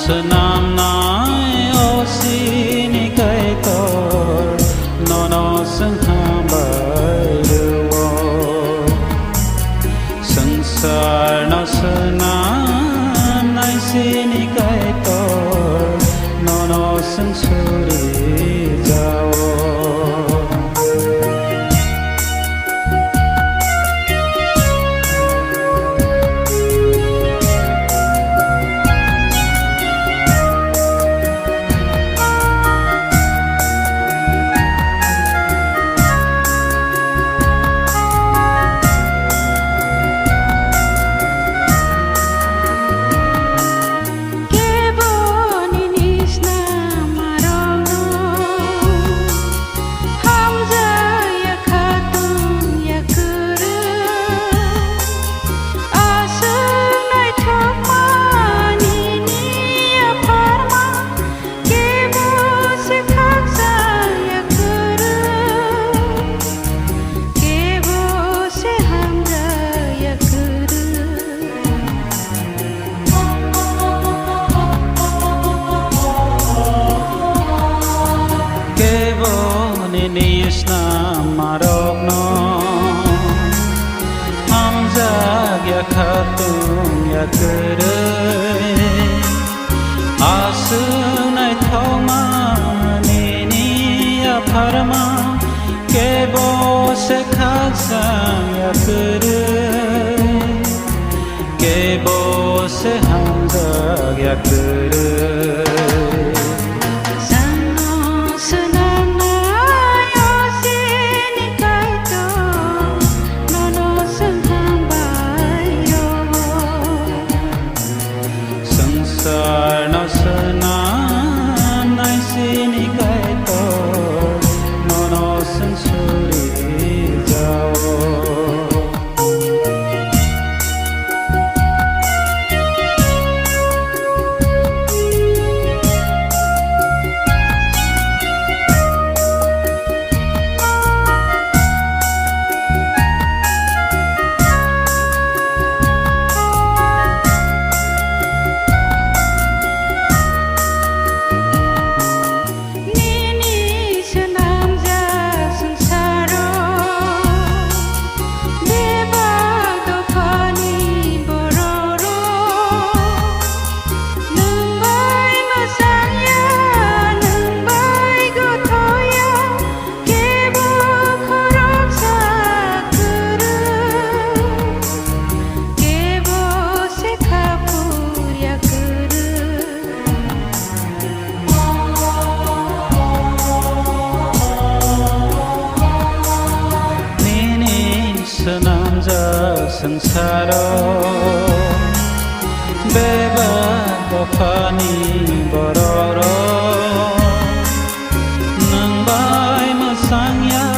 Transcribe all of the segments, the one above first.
Senam nai osini kai tor nono sung hambai ruo sangsar no senam nai sini kai tor nono sung suri jao Marokno hamzag ya khatung ya kere asunai thoma nini ya pharma kebo se khaksang ya kere kebo se hamzag ya kere Sengsara bebas bafani bororo nang bai masangya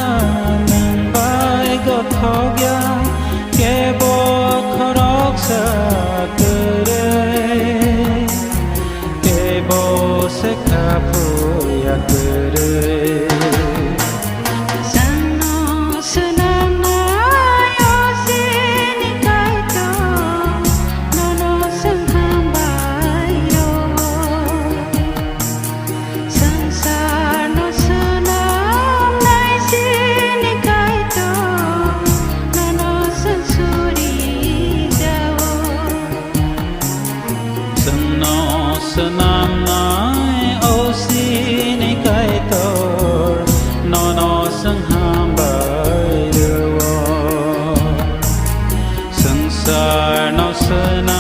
nang bai gothogya kebo khorok sakre kebo se khapu yakre Senam nai osini kai tor nono sung hambai ruo sangsar no senam